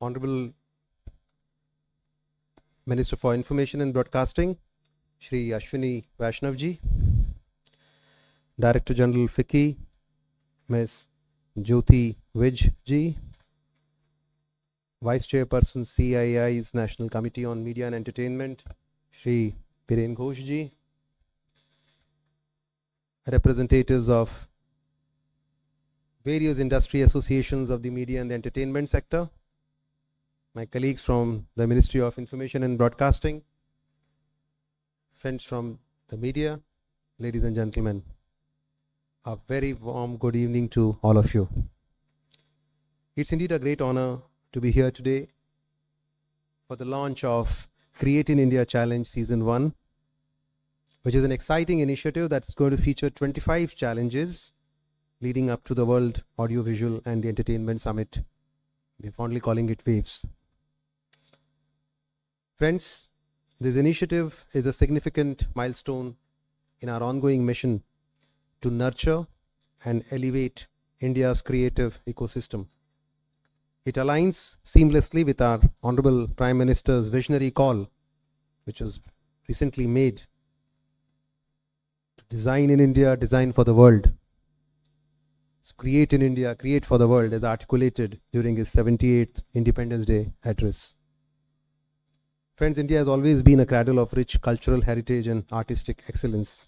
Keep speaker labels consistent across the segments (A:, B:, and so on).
A: Honorable Minister for Information and Broadcasting, Shri Ashwini Vaishnav ji, Director General FICCI, Ms. Jyoti Vij ji, Vice Chairperson CII's National Committee on Media and Entertainment, Shri Biren Ghosh ji, representatives of various industry associations of the media and the entertainment sector, my colleagues from the Ministry of Information and Broadcasting, friends from the media, ladies and gentlemen, a very warm good evening to all of you. It's indeed a great honor to be here today for the launch of Create in India Challenge Season 1, which is an exciting initiative that's going to feature 25 challenges leading up to the World Audiovisual and the Entertainment Summit. We're fondly calling it WAVES. Friends, this initiative is a significant milestone in our ongoing mission to nurture and elevate India's creative ecosystem. It aligns seamlessly with our Honorable Prime Minister's visionary call, which was recently made to design in India, design for the world. So create in India, create for the world, as articulated during his 78th Independence Day address. Friends, India has always been a cradle of rich cultural heritage and artistic excellence.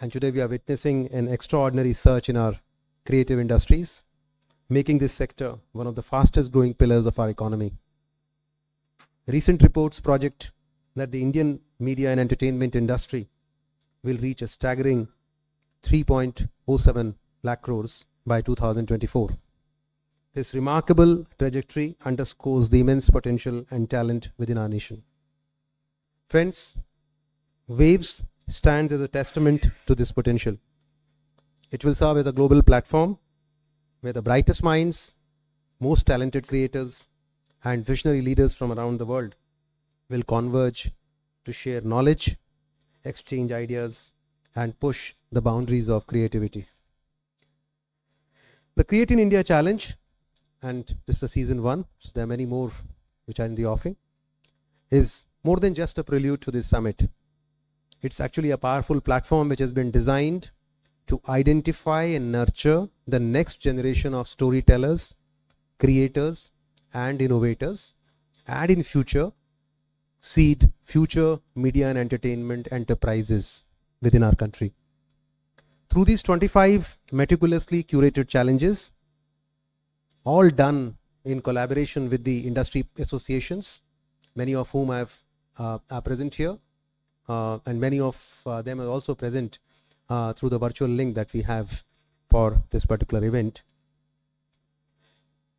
A: And today we are witnessing an extraordinary surge in our creative industries, making this sector one of the fastest growing pillars of our economy. Recent reports project that the Indian media and entertainment industry will reach a staggering 3.07 lakh crores by 2024. This remarkable trajectory underscores the immense potential and talent within our nation. Friends, WAVES stands as a testament to this potential. It will serve as a global platform where the brightest minds, most talented creators, and visionary leaders from around the world will converge to share knowledge, exchange ideas, and push the boundaries of creativity. The Create in India Challenge, and this is a season 1, so there are many more which are in the offing, is more than just a prelude to this summit. It's actually a powerful platform which has been designed to identify and nurture the next generation of storytellers, creators, and innovators, and in future, seed future media and entertainment enterprises within our country. Through these 25 meticulously curated challenges, all done in collaboration with the industry associations, many of whom are present here, and many of them are also present through the virtual link that we have for this particular event.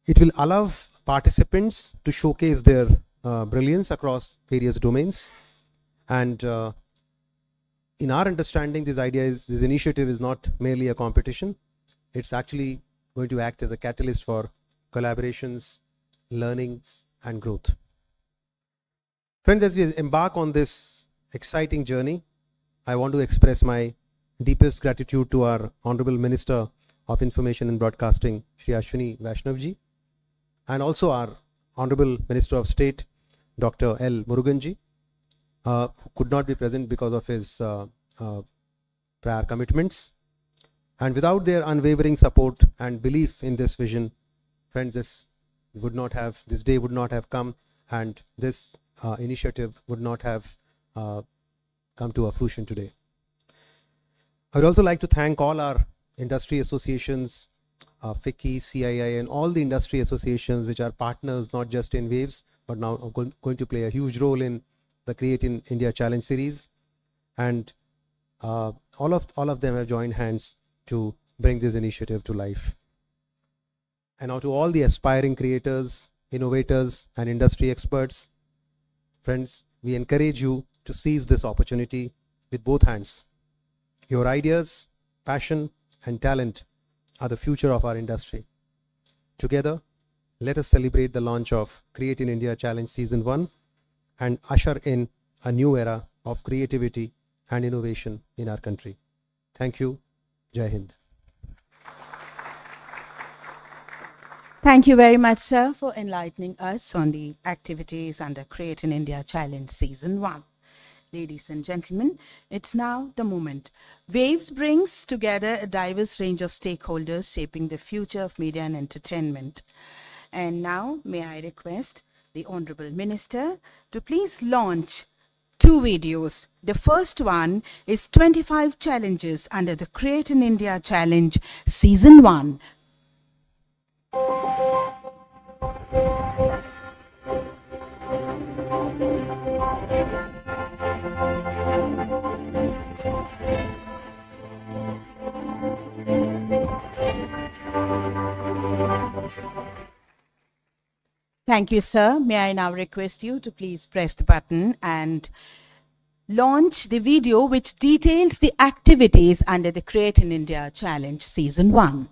A: It will allow participants to showcase their brilliance across various domains, and in our understanding, this initiative is not merely a competition. It's actually going to act as a catalyst for collaborations, learnings, and growth. Friends, as we embark on this exciting journey, I want to express my deepest gratitude to our Honorable Minister of Information and Broadcasting, Shri Ashwini Vaishnav ji, and also our Honorable Minister of State, Dr. L. Murugan ji, who could not be present because of his prior commitments. And without their unwavering support and belief in this vision, friends, this day would not have come, and this initiative would not have come to a fruition today. I would also like to thank all our industry associations, FICCI, CII, and all the industry associations which are partners not just in WAVES, but now are going to play a huge role in the Create in India Challenge series. And all of them have joined hands to bring this initiative to life. And now to all the aspiring creators, innovators, and industry experts, friends, we encourage you to seize this opportunity with both hands. Your ideas, passion, and talent are the future of our industry. Together, let us celebrate the launch of Create in India Challenge Season 1 and usher in a new era of creativity and innovation in our country. Thank you. Jai Hind.
B: Thank you very much, sir, for enlightening us on the activities under Create in India Challenge Season 1. Ladies and gentlemen, it's now the moment. Waves brings together a diverse range of stakeholders shaping the future of media and entertainment. And now, may I request the Honorable Minister to please launch two videos. The first one is 25 challenges under the Create in India Challenge Season 1. Thank you, sir. May I now request you to please press the button and launch the video which details the activities under the Create in India Challenge Season 1.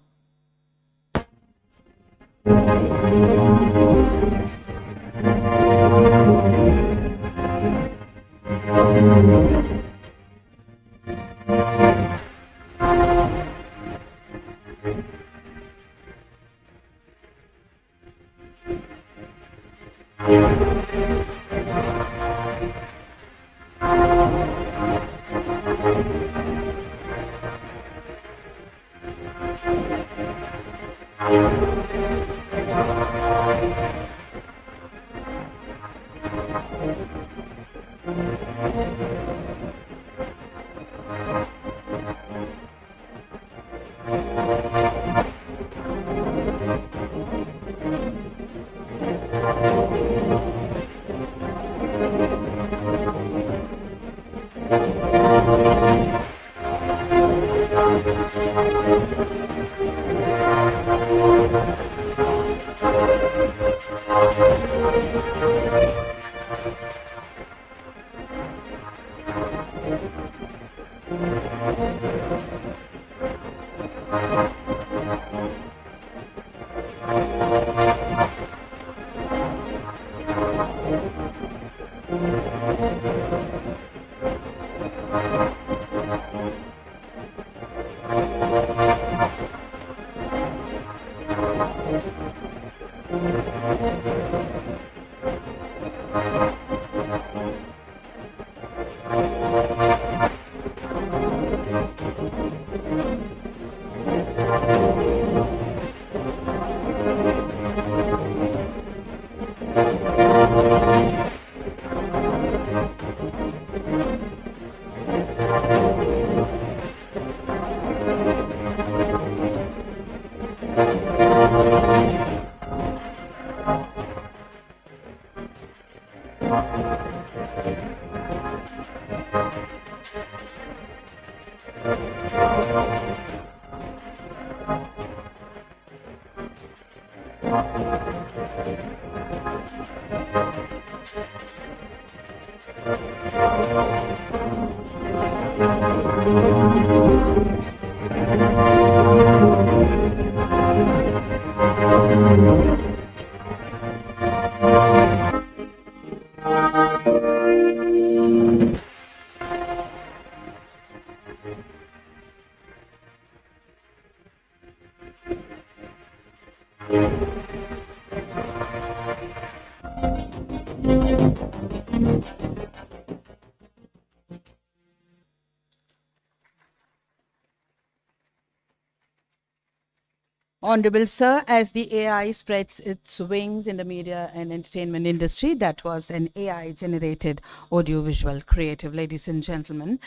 B: Honorable Sir, as the AI spreads its wings in the media and entertainment industry, that was an AI-generated audiovisual creative, ladies and gentlemen.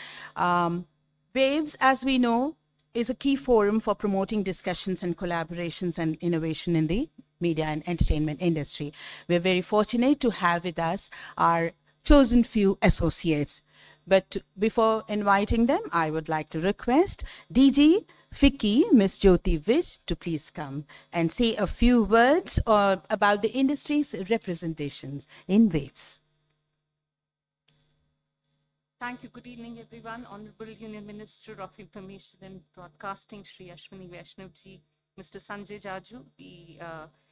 B: Waves, as we know, is a key forum for promoting discussions and collaborations and innovation in the media and entertainment industry. We're very fortunate to have with us our chosen few associates. But before inviting them, I would like to request DG FICCI, Ms. Jyoti Vij, to please come and say a few words about the industry's representations in Waves.
C: Thank you. Good evening, everyone. Honorable Union Minister of Information and Broadcasting, Shri Ashwini Vaishnavji, Mr. Sanjay Jaju, the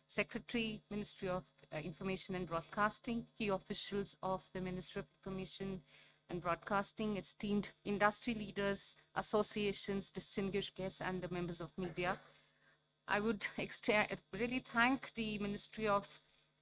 C: Secretary, Ministry of Information and Broadcasting, key officials of the Ministry of Information and Broadcasting, esteemed industry leaders, associations, distinguished guests, and the members of media. I would really thank the Ministry of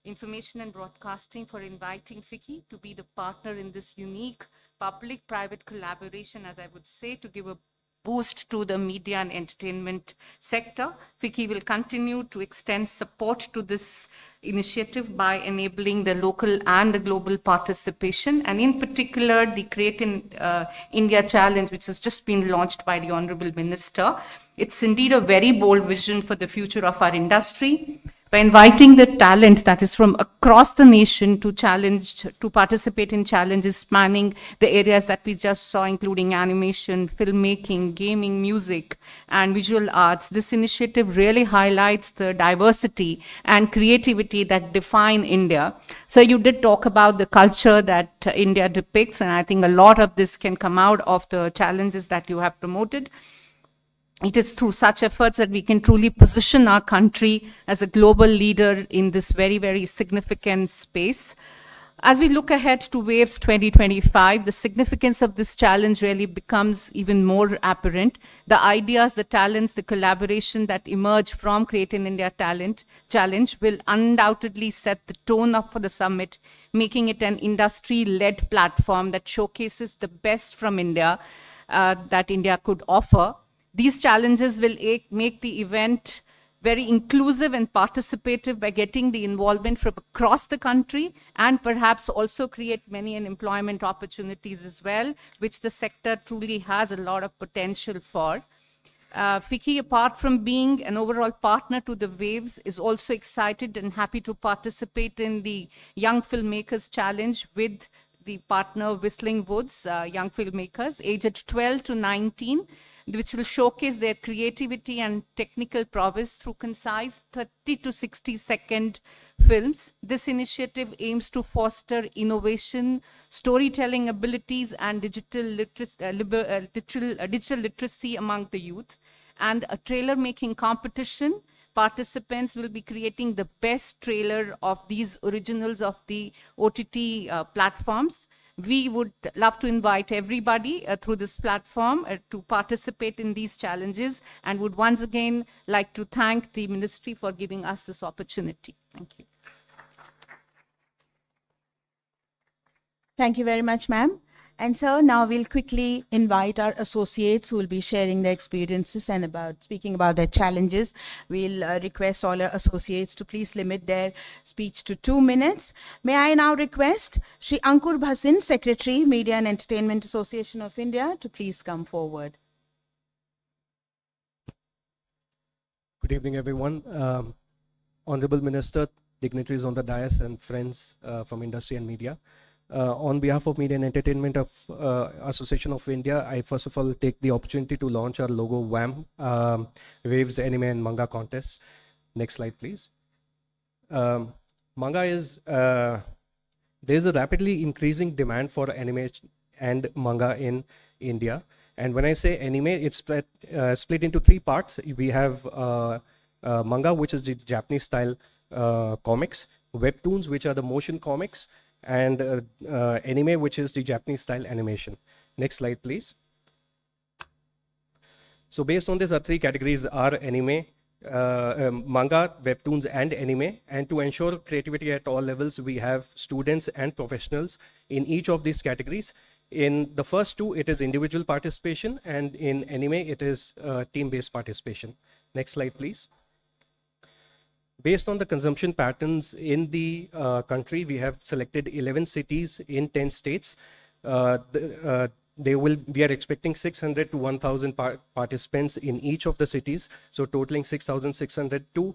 C: Information and Broadcasting for inviting FICCI to be the partner in this unique public-private collaboration, as I would say, to give a boost to the media and entertainment sector. FICCI will continue to extend support to this initiative by enabling the local and the global participation, and in particular the Create in India Challenge, which has just been launched by the Honorable Minister. It's indeed a very bold vision for the future of our industry, by inviting the talent that is from across the nation to participate in challenges spanning the areas that we just saw, including animation, filmmaking, gaming, music, and visual arts. This initiative really highlights the diversity and creativity that define India. So you did talk about the culture that India depicts, and I think a lot of this can come out of the challenges that you have promoted. It is through such efforts that we can truly position our country as a global leader in this very, very significant space. As we look ahead to Waves 2025, the significance of this challenge really becomes even more apparent. The ideas, the talents, the collaboration that emerge from Create in India Challenge will undoubtedly set the tone up for the summit, making it an industry-led platform that showcases the best from India that India could offer. These challenges will make the event very inclusive and participative by getting the involvement from across the country, and perhaps also create many employment opportunities as well, which the sector truly has a lot of potential for. FICCI, apart from being an overall partner to the Waves, is also excited and happy to participate in the Young Filmmakers Challenge with the partner Whistling Woods, young filmmakers aged 12 to 19, which will showcase their creativity and technical prowess through concise 30 to 60-second films. This initiative aims to foster innovation, storytelling abilities, and digital literacy among the youth. And a trailer-making competition. Participants will be creating the best trailer of these originals of the OTT platforms. We would love to invite everybody through this platform to participate in these challenges, and would once again like to thank the Ministry for giving us this opportunity. Thank you.
B: Thank you very much, ma'am. And so now we'll quickly invite our associates who will be sharing their experiences and speaking about their challenges. We'll request all our associates to please limit their speech to 2 minutes. May I now request Shri Ankur Bhasin, Secretary, Media and Entertainment Association of India, to please come forward.
D: Good evening, everyone. Honorable Minister, dignitaries on the dais, and friends from industry and media. On behalf of Media and Entertainment Association of India, I first of all take the opportunity to launch our logo WAM, Waves Anime and Manga Contest. Next slide, please. Manga is, there's a rapidly increasing demand for anime and manga in India. And when I say anime, it's split into 3 parts. We have manga, which is the Japanese style comics, webtoons, which are the motion comics, and anime, which is the Japanese style animation. Next slide, please. So based on this, our 3 categories are anime, manga, webtoons, and anime. And to ensure creativity at all levels, we have students and professionals in each of these categories. In the first 2, it is individual participation, and in anime, it is team-based participation. Next slide, please. Based on the consumption patterns in the country, we have selected 11 cities in 10 states. We are expecting 600 to 1,000 participants in each of the cities. So totaling 6,600 to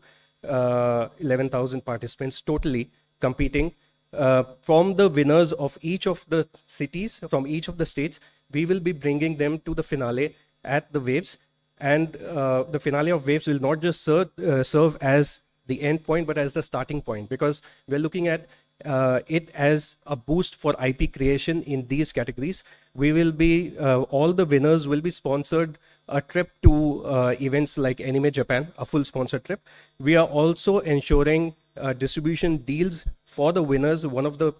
D: 11,000 participants totally competing. From the winners of each of the cities, from each of the states, we will be bringing them to the finale at the Waves. And the finale of Waves will not just serve as the end point, but as the starting point, because we're looking at it as a boost for IP creation in these categories. We will be, all the winners will be sponsored a trip to events like Anime Japan, a full sponsored trip. We are also ensuring distribution deals for the winners. One of the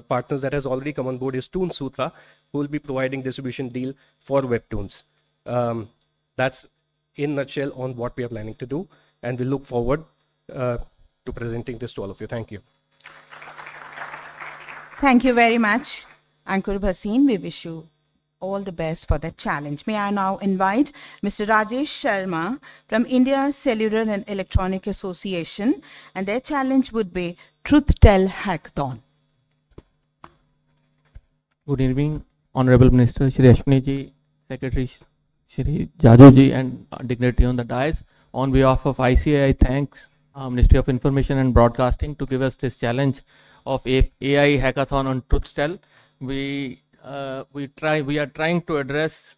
D: partners that has already come on board is Toon Sutra, who will be providing distribution deal for webtoons. That's in nutshell on what we are planning to do, and we look forward to presenting this to all of you. Thank you.
B: Thank you very much, Ankur Bhasin. We wish you all the best for that challenge. May I now invite Mr. Rajesh Sharma from India Cellular and Electronic Association, and their challenge would be Truth Tell Hackathon.
E: Good evening, Honorable Minister Shri Ashwini ji, Secretary Shri Jaju ji, and dignitary on the dais. On behalf of ICAI, I thanks Ministry of Information and Broadcasting to give us this challenge of AI hackathon on Truth Tell. We are trying to address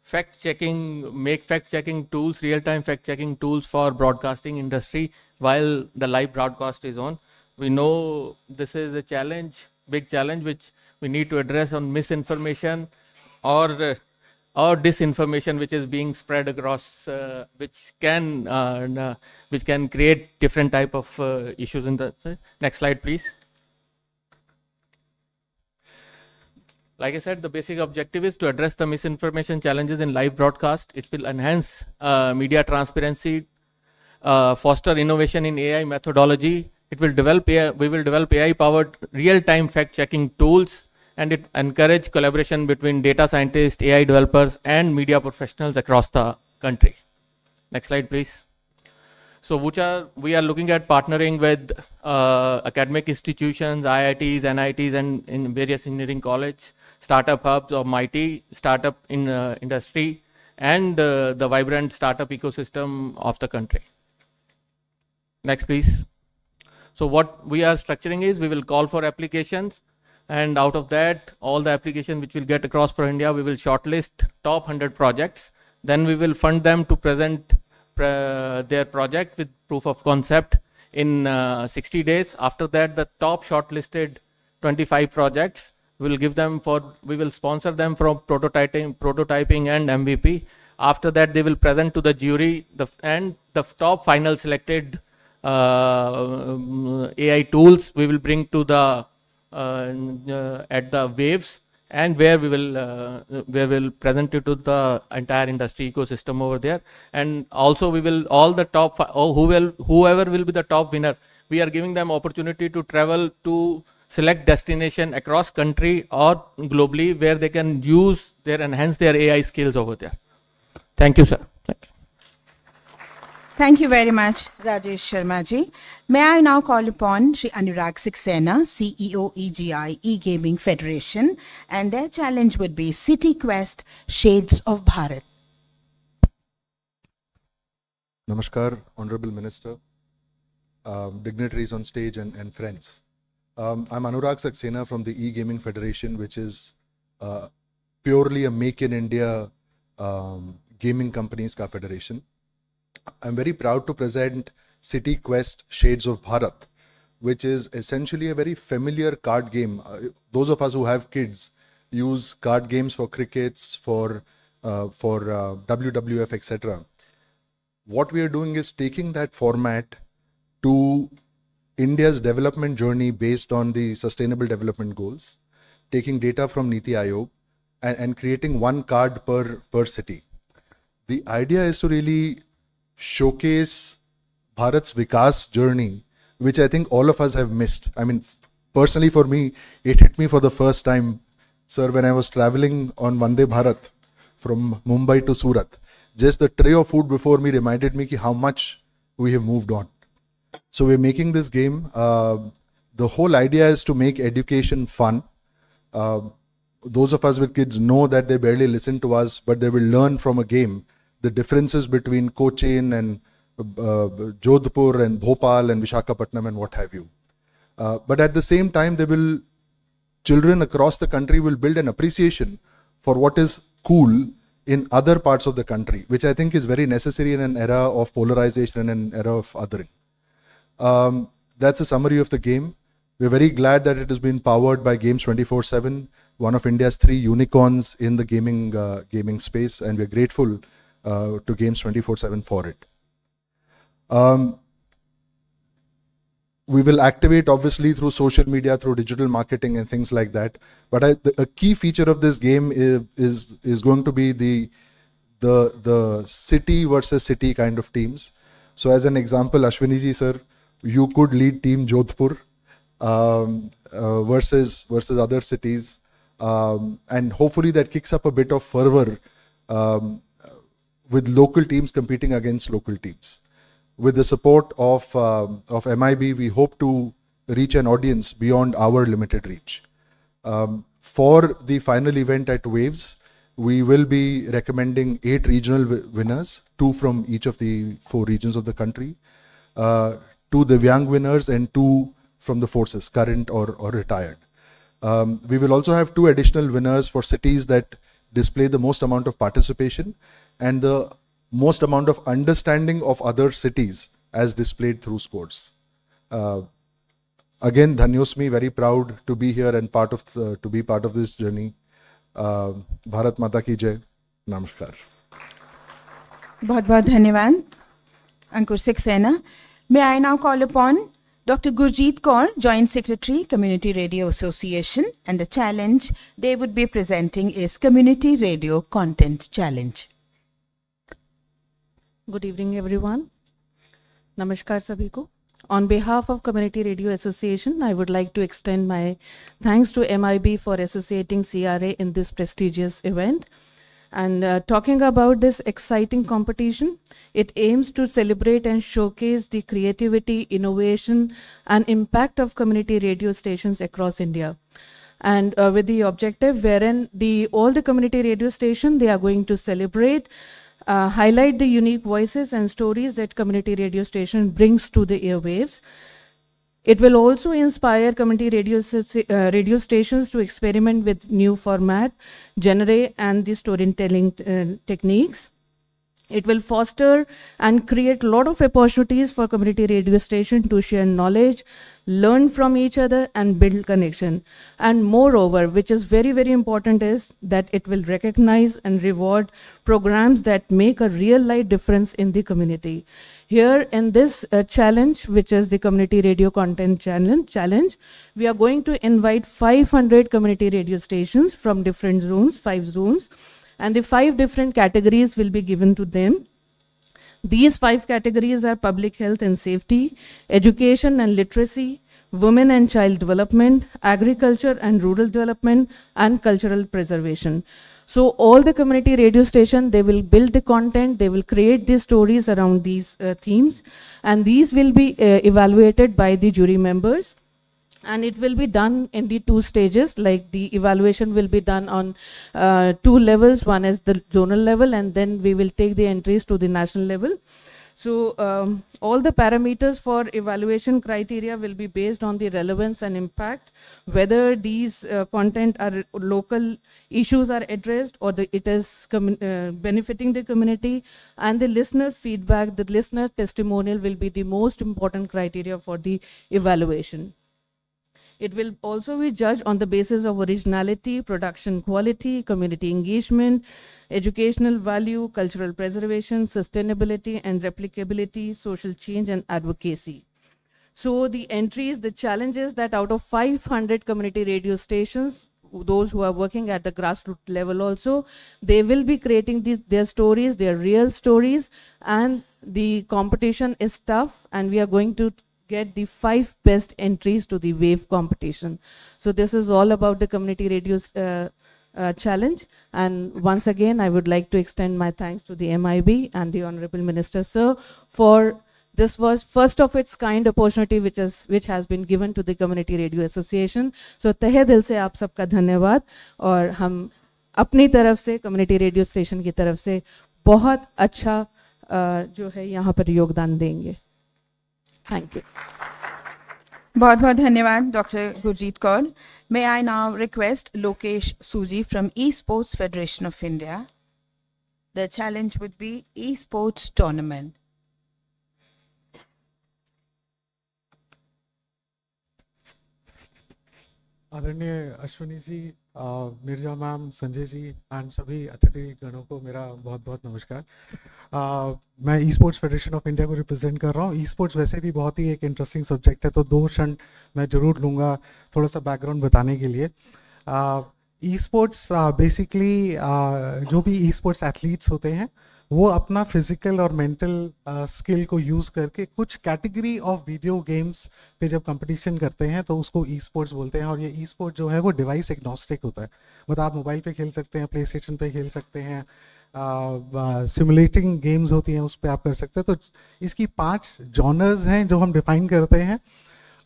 E: fact-checking tools, real-time fact-checking tools for broadcasting industry while the live broadcast is on. We know this is a challenge, big challenge, which we need to address on misinformation or disinformation which is being spread across, which can create different type of issues in the next slide, please. Like I said, the basic objective is to address the misinformation challenges in live broadcast. It will enhance media transparency, foster innovation in AI methodology. It will develop we will develop AI-powered real-time fact-checking tools, and it encourage collaboration between data scientists, AI developers, and media professionals across the country. Next slide, please. So we are looking at partnering with academic institutions, IITs, NITs, and in various engineering college, startup hubs or mighty startup in industry, and the vibrant startup ecosystem of the country. Next, please. So what we are structuring is we will call for applications, and out of that, all the applications which will get across for India, we will shortlist top 100 projects. Then we will fund them to present their project with proof of concept in 60 days. After that, the top shortlisted 25 projects, we will sponsor them from prototyping and MVP. After that, they will present to the jury, and the top final selected AI tools we will bring to the at the waves, and where we will present it to the entire industry ecosystem over there. And also we will whoever will be the top winner, we are giving them opportunity to travel to select destination across country or globally where they can enhance their AI skills over there. Thank you, sir. Thank you.
B: Thank you very much, Rajesh Sharma ji. May I now call upon Shri Anurag Saxena, CEO EGI, E-Gaming Federation, and their challenge would be City Quest Shades of Bharat.
F: Namaskar, Honorable Minister, dignitaries on stage and friends. I'm Anurag Saxena from the E-Gaming Federation, which is purely a Make in India gaming companies ka federation. I'm very proud to present City Quest Shades of Bharat, which is essentially a very familiar card game. Those of us who have kids use card games for crickets, for WWF, etc. What we are doing is taking that format to India's development journey based on the Sustainable Development Goals, taking data from Niti Aayog and creating one card per city. The idea is to really showcase Bharat's Vikas journey, which I think all of us have missed. I mean, personally for me, it hit me for the first time, sir, when I was traveling on Vande Bharat from Mumbai to Surat. Just the tray of food before me reminded me how much we have moved on. So we're making this game. The whole idea is to make education fun. Those of us with kids know that they barely listen to us, but they will learn from a game the differences between Cochin and Jodhpur and Bhopal and Vishakhapatnam and what have you. But at the same time, children across the country will build an appreciation for what is cool in other parts of the country, which I think is very necessary in an era of polarization and an era of othering. That's a summary of the game. We're very glad that it has been powered by Games 24/7, one of India's 3 unicorns in the gaming space, and we're grateful to Games 24/7 for it. We will activate obviously through social media, through digital marketing and things like that. But a key feature of this game is going to be the the city versus city kind of teams. So as an example, Ashwini ji sir, you could lead team Jodhpur versus other cities, and hopefully that kicks up a bit of fervor with local teams competing against local teams. With the support of MIB, we hope to reach an audience beyond our limited reach. For the final event at Waves, we will be recommending 8 regional winners, 2 from each of the 4 regions of the country, 2 Divyang winners and 2 from the forces, current or retired. We will also have 2 additional winners for cities that display the most amount of participation and the most amount of understanding of other cities as displayed through scores. Again, Dhanyosmi, very proud to be here and to be part of this journey. Bharat Mata ki Jai. Namaskar.
B: बहुत बहुत धन्यवाद अंकुर Saxena. May I now call upon Dr. Gurjeet Kaur, Joint Secretary, Community Radio Association, and the challenge they would be presenting is Community Radio Content Challenge.
G: Good evening, everyone. Namaskar sabhi ko. On behalf of Community Radio Association, I would like to extend my thanks to MIB for associating CRA in this prestigious event. And talking about this exciting competition, it aims to celebrate and showcase the creativity, innovation, and impact of community radio stations across India. And with the objective wherein all the community radio stations, they are going to celebrate, highlight the unique voices and stories that community radio station brings to the airwaves. It will also inspire community radio stations to experiment with new format, genre, and the storytelling techniques. It will foster and create a lot of opportunities for community radio station to share knowledge, learn from each other, and build connection. And moreover, which is very, very important, is that it will recognize and reward programs that make a real life difference in the community. Here in this challenge, which is the Community Radio Content Challenge, we are going to invite 500 community radio stations from different zones, 5 zones, and the 5 different categories will be given to them. These 5 categories are public health and safety, education and literacy, women and child development, agriculture and rural development, and cultural preservation. So all the community radio station, they will build the content, they will create these stories around these themes, and these will be evaluated by the jury members. And it will be done in the 2 stages, like the evaluation will be done on 2 levels. One is the zonal level, and then we will take the entries to the national level. So all the parameters for evaluation criteria will be based on the relevance and impact, whether these content are local issues are addressed or it is benefiting the community, and the listener feedback, the listener testimonial will be the most important criteria for the evaluation. It will also be judged on the basis of originality, production quality, community engagement, educational value, cultural preservation, sustainability and replicability, social change and advocacy. So the entries, the challenges that out of 500 community radio stations, those who are working at the grassroots level also, they will be creating their stories, their real stories, and the competition is tough, and we are going to get the 5 best entries to the WAVE competition. So this is all about the community radio challenge. And once again, I would like to extend my thanks to the MIB and the Honorable Minister, sir, for this was first of its kind opportunity which has been given to the Community Radio Association. So तहे दिल से आप सबका धन्यवाद, और हम अपनी तरफ से कम्युनिटी रेडियो स्टेशन की तरफ से बहुत अच्छा जो है यहाँ पर योगदान देंगे. Thank you.
B: बहुत बहुत धन्यवाद Dr. Gurjeet Kaur. May I now request Lokesh Suji from Esports Federation of India. The challenge would be Esports Tournament.
H: आदरणीय अश्विनी जी, निर्जा मैम, संजय जी एंड सभी अतिथि गणों को मेरा बहुत बहुत नमस्कार. मैं esports federation of India को रिप्रेजेंट कर रहा हूँ. ई स्पोर्ट्स वैसे भी बहुत ही एक इंटरेस्टिंग सब्जेक्ट है, तो 2 क्षण मैं ज़रूर लूँगा थोड़ा सा बैकग्राउंड बताने के लिए. ई स्पोर्ट्स बेसिकली जो भी ई स्पोर्ट्स एथलीट्स होते हैं वो अपना फिजिकल और मेंटल स्किल को यूज़ करके कुछ कैटेगरी ऑफ वीडियो गेम्स पे जब कंपटीशन करते हैं तो उसको ई स्पोर्ट्स बोलते हैं। और ये ई स्पोर्ट जो है वो डिवाइस एग्नोस्टिक होता है, मतलब आप मोबाइल पे खेल सकते हैं, प्ले स्टेशन पे खेल सकते हैं, सिमुलेटिंग गेम्स होती हैं उस पर आप कर सकते हैं। तो इसकी 5 जॉनर्स हैं जो हम डिफाइन करते हैं।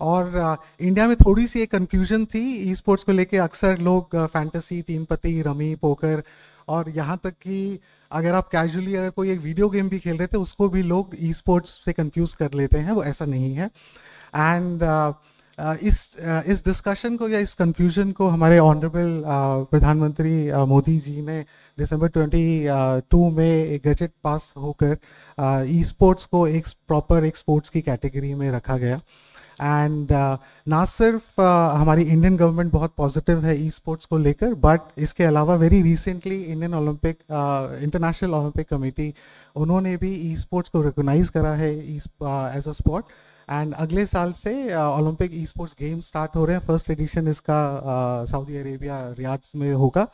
H: और इंडिया में थोड़ी सी एक कन्फ्यूजन थी ई स्पोर्ट्स को लेके, अक्सर लोग फैंटेसी, तीन पत्ती, रमी, पोकर, और यहाँ तक कि अगर आप कैजुअली अगर कोई एक वीडियो गेम भी खेल रहे थे उसको भी लोग ई स्पोर्ट्स से कंफ्यूज कर लेते हैं, वो ऐसा नहीं है। एंड इस डिस्कशन को या इस कंफ्यूजन को हमारे ऑनरेबल प्रधानमंत्री मोदी जी ने दिसंबर 22 में एक गजट पास होकर ई स्पोर्ट्स को एक प्रॉपर एक स्पोर्ट्स की कैटेगरी में रखा गया। एंड ना सिर्फ हमारी इंडियन गवर्नमेंट बहुत पॉजिटिव है ई स्पोर्ट्स को लेकर, बट इसके अलावा very recently Indian Olympic international Olympic committee उन्होंने भी ई स्पोर्ट्स को रिकॉग्नाइज करा है एज अ स्पोर्ट। एंड अगले साल से Olympic e sports games start हो रहे हैं। फर्स्ट एडिशन इसका सऊदी अरेबिया रियाद में होगा।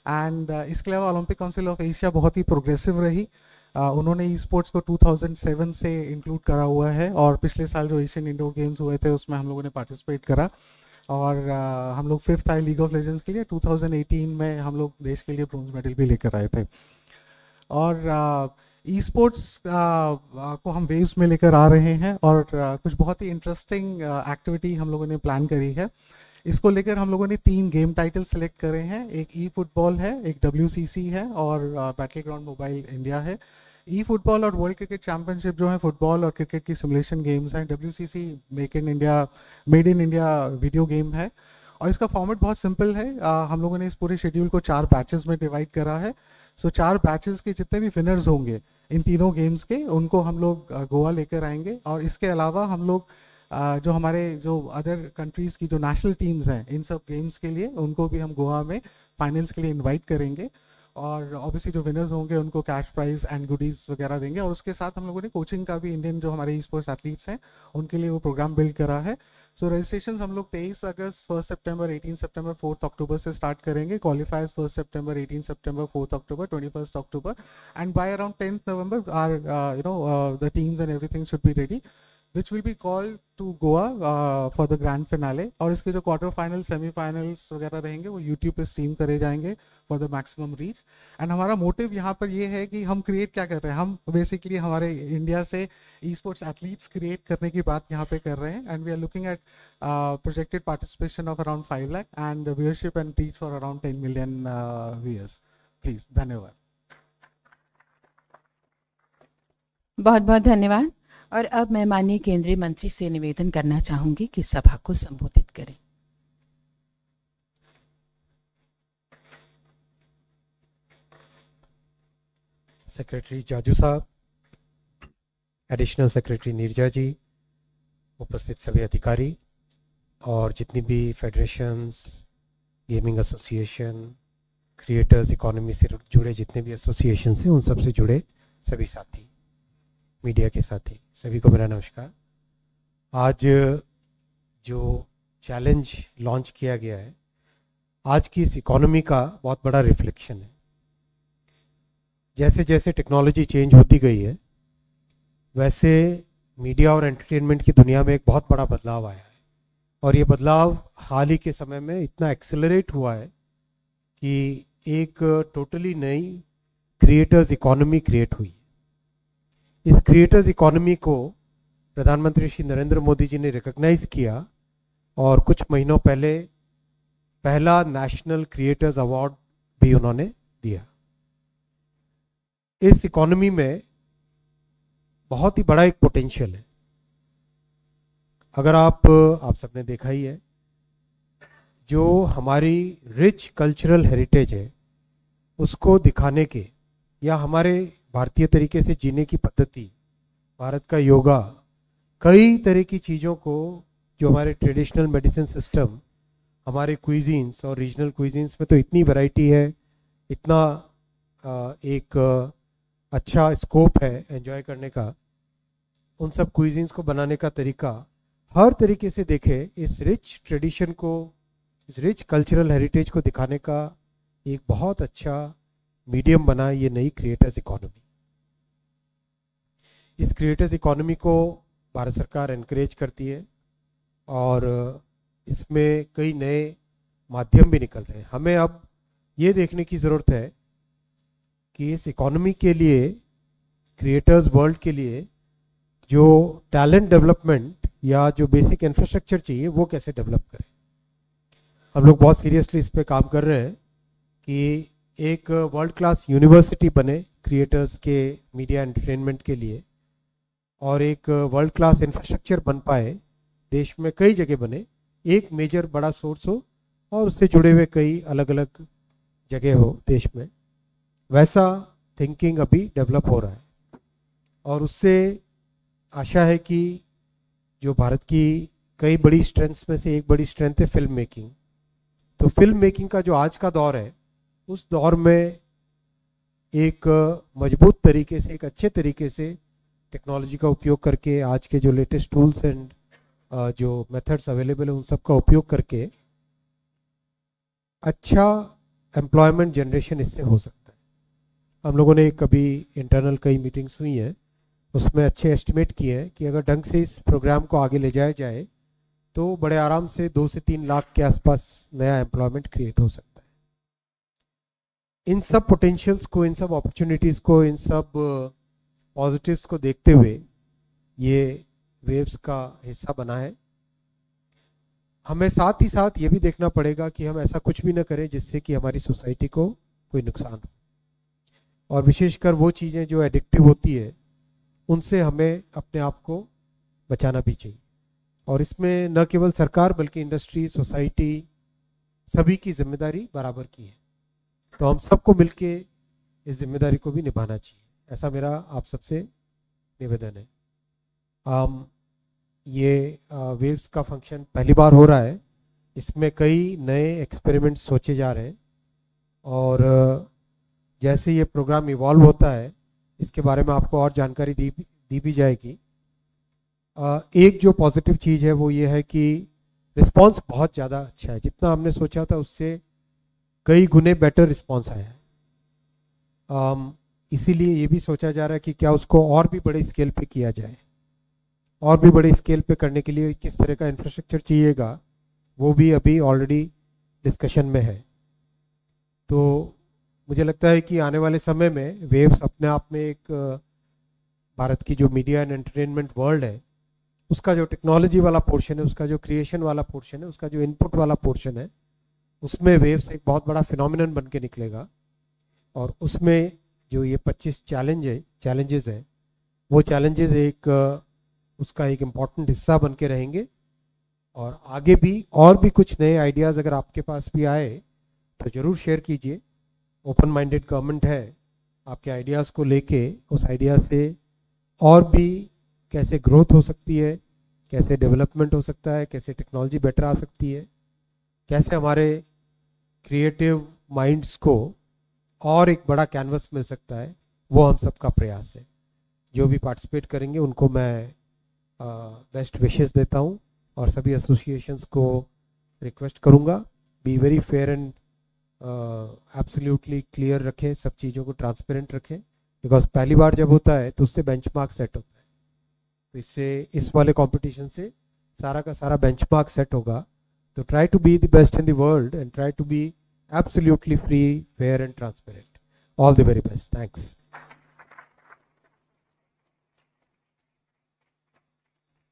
H: एंड इसके अलावा ओलंपिक काउंसिल ऑफ एशिया बहुत ही प्रोग्रेसिव रही। उन्होंने ई स्पोर्ट्स को 2007 से इंक्लूड करा हुआ है, और पिछले साल जो एशियन इंडोर गेम्स हुए थे उसमें हम लोगों ने पार्टिसिपेट करा। और हम लोग 5th आए लीग ऑफ लेजेंड्स के लिए। 2018 में हम लोग देश के लिए ब्रोंज मेडल भी लेकर आए थे। और ई स्पोर्ट्स को हम वेव्स में लेकर आ रहे हैं, और कुछ बहुत ही इंटरेस्टिंग एक्टिविटी हम लोगों ने प्लान करी है। इसको लेकर हम लोगों ने 3 गेम टाइटल सेलेक्ट करे हैं। एक ई फुटबॉल है, एक WCC है, और बैटल ग्राउंड मोबाइल इंडिया है। ई फुटबॉल और वर्ल्ड क्रिकेट चैंपियनशिप जो है फुटबॉल और क्रिकेट की सिमुलेशन गेम्स हैं। WCC made in India video game है, और इसका फॉर्मेट बहुत सिंपल है। हम लोगों ने इस पूरे शेड्यूल को 4 बैचेस में डिवाइड करा है। सो 4 बैचेस के जितने भी विनर्स होंगे इन तीनों गेम्स के, उनको हम लोग गोवा लेकर आएंगे। और इसके अलावा हम लोग जो हमारे जो अदर कंट्रीज़ की जो नेशनल टीम्स हैं इन सब गेम्स के लिए, उनको भी हम गोवा में फाइनल्स के लिए इनवाइट करेंगे। और ऑब्वियसली जो विनर्स होंगे उनको कैश प्राइज एंड गुडीज़ वगैरह देंगे। और उसके साथ हम लोगों ने कोचिंग का भी, इंडियन जो हमारे ई स्पोर्ट्स एथलीट्स हैं उनके लिए वो प्रोग्राम बिल्ड करा है। सो रजिस्ट्रेशन हम लोग 23 अगस्त, 1 सितंबर, 18 सितंबर, 4 अक्टूबर से स्टार्ट करेंगे। क्वालिफायर्स 1 सितंबर, 18 सितंबर, 4 अक्टूबर, 21 अक्टूबर, and by around 10th November our the teams and everything should be ready, which will be called to Goa for the grand finale। और इसके जो क्वार्टर फाइनल, सेमीफाइनल्स वगैरह रहेंगे वो यूट्यूब पे स्ट्रीम करे जाएंगे for the maximum reach. And हमारा मोटिव यहाँ पर ये है कि हम क्रिएट क्या कर रहे हैं, हम बेसिकली हमारे इंडिया से ई स्पोर्ट्स एथलीट्स क्रिएट करने की बात यहाँ पे कर रहे हैं। And we are looking at projected participation of around 5 lakh and viewership and reach for around 10 million viewers. Please, धन्यवाद।
B: बहुत बहुत धन्यवाद। और अब मैं माननीय केंद्रीय मंत्री से निवेदन करना चाहूंगी कि सभा को संबोधित करें।
A: सेक्रेटरी जाजू साहब, एडिशनल सेक्रेटरी नीरजा जी, उपस्थित सभी अधिकारी, और जितनी भी federations, gaming association, creators economy से जुड़े जितने भी एसोसिएशन हैं, उन सब से जुड़े सभी साथी, मीडिया के साथी, सभी को मेरा नमस्कार। आज जो चैलेंज लॉन्च किया गया है, आज की इस इकोनॉमी का बहुत बड़ा रिफ्लेक्शन है। जैसे जैसे टेक्नोलॉजी चेंज होती गई है, वैसे मीडिया और एंटरटेनमेंट की दुनिया में एक बहुत बड़ा बदलाव आया है। और ये बदलाव हाल ही के समय में इतना एक्सेलरेट हुआ है कि एक टोटली नई क्रिएटर्स इकोनॉमी क्रिएट हुई। इस क्रिएटर्स इकोनॉमी को प्रधानमंत्री श्री नरेंद्र मोदी जी ने रिकॉग्नाइज किया, और कुछ महीनों पहले पहला नेशनल क्रिएटर्स अवार्ड भी उन्होंने दिया। इस इकोनॉमी में बहुत ही बड़ा एक पोटेंशियल है। अगर आप सबने देखा ही है, जो हमारी रिच कल्चरल हेरिटेज है उसको दिखाने के, या हमारे भारतीय तरीके से जीने की पद्धति, भारत का योगा, कई तरह की चीज़ों को, जो हमारे ट्रेडिशनल मेडिसिन सिस्टम, हमारे क्विजीन्स और रीजनल क्विजीन्स में तो इतनी वैरायटी है, इतना एक अच्छा स्कोप है एंजॉय करने का। उन सब क्विजीन्स को बनाने का तरीका, हर तरीके से देखें, इस रिच ट्रेडिशन को
I: इस रिच कल्चरल हेरिटेज को दिखाने का एक बहुत अच्छा मीडियम बना ये नई क्रिएटर्स इकोनॉमी। इस क्रिएटर्स इकोनॉमी को भारत सरकार एनकरेज करती है और इसमें कई नए माध्यम भी निकल रहे हैं। हमें अब ये देखने की ज़रूरत है कि इस इकोनॉमी के लिए, क्रिएटर्स वर्ल्ड के लिए जो टैलेंट डेवलपमेंट या जो बेसिक इंफ्रास्ट्रक्चर चाहिए वो कैसे डेवलप करें। हम लोग बहुत सीरियसली इस पे काम कर रहे हैं कि एक वर्ल्ड क्लास यूनिवर्सिटी बने क्रिएटर्स के मीडिया एंटरटेनमेंट के लिए, और एक वर्ल्ड क्लास इंफ्रास्ट्रक्चर बन पाए, देश में कई जगह बने, एक मेजर बड़ा सोर्स हो और उससे जुड़े हुए कई अलग अलग जगह हो देश में। वैसा थिंकिंग अभी डेवलप हो रहा है और उससे आशा है कि जो भारत की कई बड़ी स्ट्रेंथ्स में से एक बड़ी स्ट्रेंथ है फिल्म मेकिंग। तो फिल्म मेकिंग का जो आज का दौर है, उस दौर में एक मजबूत तरीके से, एक अच्छे तरीके से टेक्नोलॉजी का उपयोग करके, आज के जो लेटेस्ट टूल्स एंड जो मेथड्स अवेलेबल है उन सब का उपयोग करके अच्छा एम्प्लॉयमेंट जनरेशन इससे हो सकता है। हम लोगों ने कभी इंटरनल कई मीटिंग्स हुई हैं, उसमें अच्छे एस्टिमेट किए हैं कि अगर ढंग से इस प्रोग्राम को आगे ले जाया जाए तो बड़े आराम से 2 से 3 लाख के आसपास नया एम्प्लॉयमेंट क्रिएट हो सकता है। इन सब पोटेंशियल्स को, इन सब अपॉर्चुनिटीज़ को, इन सब पॉजिटिव्स को देखते हुए ये वेव्स का हिस्सा बना है। हमें साथ ही साथ ये भी देखना पड़ेगा कि हम ऐसा कुछ भी न करें जिससे कि हमारी सोसाइटी को कोई नुकसान हो, और विशेषकर वो चीज़ें जो एडिक्टिव होती है उनसे हमें अपने आप को बचाना भी चाहिए। और इसमें न केवल सरकार बल्कि इंडस्ट्री, सोसाइटी, सभी की जिम्मेदारी बराबर की है। तो हम सबको मिलके इस जिम्मेदारी को भी निभाना चाहिए, ऐसा मेरा आप सबसे निवेदन है। ये वेव्स का फंक्शन पहली बार हो रहा है, इसमें कई नए एक्सपेरिमेंट्स सोचे जा रहे हैं और जैसे ये प्रोग्राम इवॉल्व होता है इसके बारे में आपको और जानकारी दी भी जाएगी। एक जो पॉजिटिव चीज़ है वो ये है कि रिस्पांस बहुत ज़्यादा अच्छा है, जितना हमने सोचा था उससे कई गुने बेटर रिस्पांस आया है। इसीलिए ये भी सोचा जा रहा है कि क्या उसको और भी बड़े स्केल पे किया जाए, और भी बड़े स्केल पे करने के लिए किस तरह का इंफ्रास्ट्रक्चर चाहिएगा वो भी अभी ऑलरेडी डिस्कशन में है। तो मुझे लगता है कि आने वाले समय में वेव्स अपने आप में एक भारत की जो मीडिया एंड एंटरटेनमेंट वर्ल्ड है उसका जो टेक्नोलॉजी वाला पोर्शन है, उसका जो क्रिएशन वाला पोर्शन है, उसका जो इनपुट वाला पोर्शन है, उसमें वेव्स एक बहुत बड़ा फिनोमिनन बन के निकलेगा। और उसमें जो ये 25 चैलेंजेस हैं वो चैलेंजेस एक उसका एक इम्पॉर्टेंट हिस्सा बन के रहेंगे। और आगे भी और भी कुछ नए आइडियाज़ अगर आपके पास भी आए तो ज़रूर शेयर कीजिए। ओपन माइंडेड गवर्नमेंट है, आपके आइडियाज़ को लेके उस आइडिया से और भी कैसे ग्रोथ हो सकती है, कैसे डेवलपमेंट हो सकता है, कैसे टेक्नोलॉजी बेटर आ सकती है, कैसे हमारे क्रिएटिव माइंड्स को और एक बड़ा कैनवस मिल सकता है, वो हम सबका प्रयास है। जो भी पार्टिसिपेट करेंगे उनको मैं बेस्ट विशेस देता हूँ और सभी एसोसिएशंस को रिक्वेस्ट करूँगा be very fair and absolutely clear रखें, सब चीज़ों को ट्रांसपेरेंट रखें, बिकॉज पहली बार जब होता है तो उससे बेंचमार्क सेट होता है। तो इससे इस वाले कंपटीशन से सारा का सारा बेंचमार्क सेट होगा। तो try to be the best in the world and try to be absolutely free, fair and transparent. All the very best, thanks.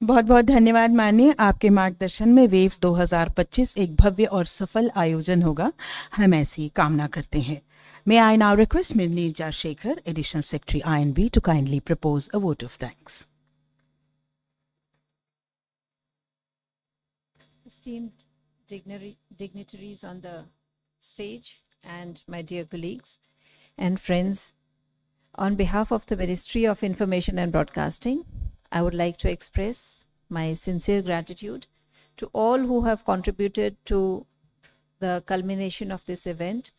B: बहुत बहुत धन्यवाद माननीय। आपके मार्गदर्शन में वेव्स 2025 एक भव्य और सफल आयोजन होगा, हम ऐसी कामना करते हैं। May I now request Ms. Neerja Shekhar, Additional Secretary INB, to kindly propose a vote of thanks.
J: Esteemed dignitaries on the stage and my dear colleagues and friends, on behalf of the Ministry of Information and Broadcasting, I would like to express my sincere gratitude to all who have contributed to the culmination of this event,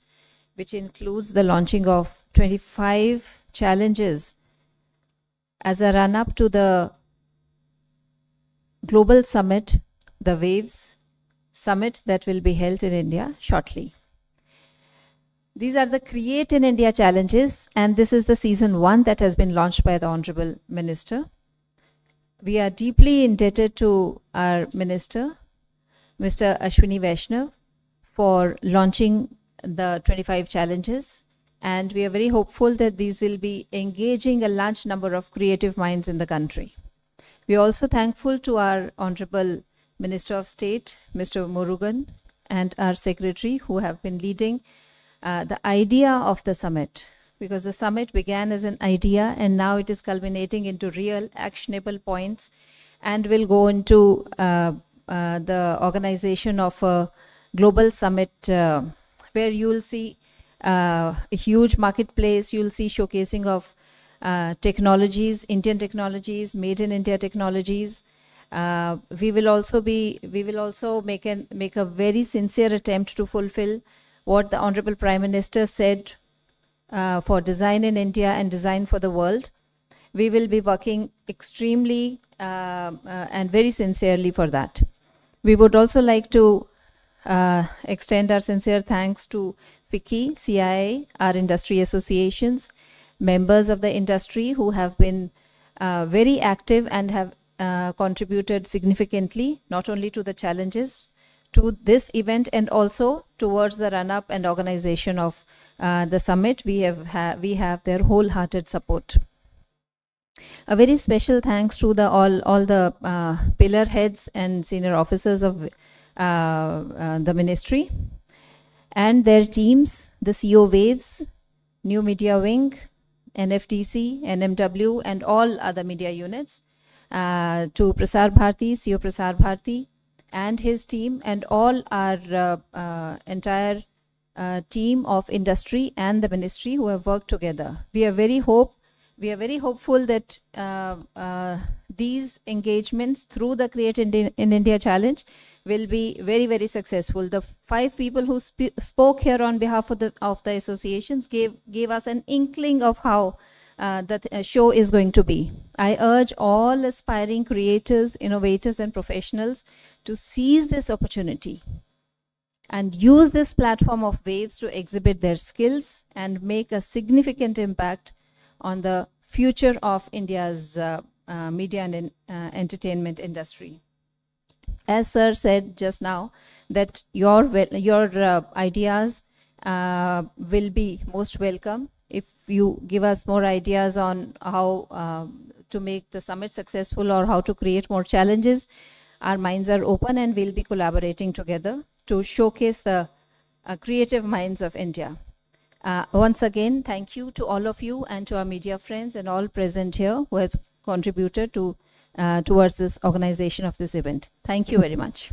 J: which includes the launching of 25 challenges as a run-up to the global summit, the Waves, summit that will be held in India shortly. These are the Create in India challenges, and this is the season 1 that has been launched by the Honorable Minister. We are deeply indebted to our Minister, Mr. Ashwini Vaishnav, for launching the 25 challenges, and we are very hopeful that these will be engaging a large number of creative minds in the country. We are also thankful to our Honorable Minister of State, Mr. Murugan, and our Secretary, who have been leading the idea of the summit, because the summit began as an idea and now it is culminating into real actionable points, and will go into the organization of a global summit where you will see a huge marketplace. You will see showcasing of technologies, Indian technologies, made in India technologies. We will also make a very sincere attempt to fulfill what the Honorable Prime Minister said for design in India and design for the world. We will be working extremely and very sincerely for that. We would also like to extend our sincere thanks to FICCI, CIA, our industry associations, members of the industry who have been very active and have contributed significantly, not only to the challenges, to this event, and also towards the run-up and organization of the summit. We have their wholehearted support. A very special thanks to all the pillar heads and senior officers of the ministry and their teams, the CEO Waves, New Media Wing, NFTC, NMW, and all other media units, to Prasar Bharati, CEO Prasar Bharati, and his team, and all our entire team of industry and the ministry who have worked together. We are very hopeful that these engagements through the Create in India challenge will be very, very successful. The 5 people who spoke here on behalf of the associations gave us an inkling of how the show is going to be. I urge all aspiring creators, innovators, and professionals to seize this opportunity and use this platform of Waves to exhibit their skills and make a significant impact on the future of India's media and entertainment industry. As Sir said just now, that your ideas will be most welcome. If you give us more ideas on how to make the summit successful or how to create more challenges, our minds are open and we'll be collaborating together to showcase the creative minds of India. Once again, thank you to all of you and to our media friends and all present here who have contributed to towards this organization of this event. Thank you very much.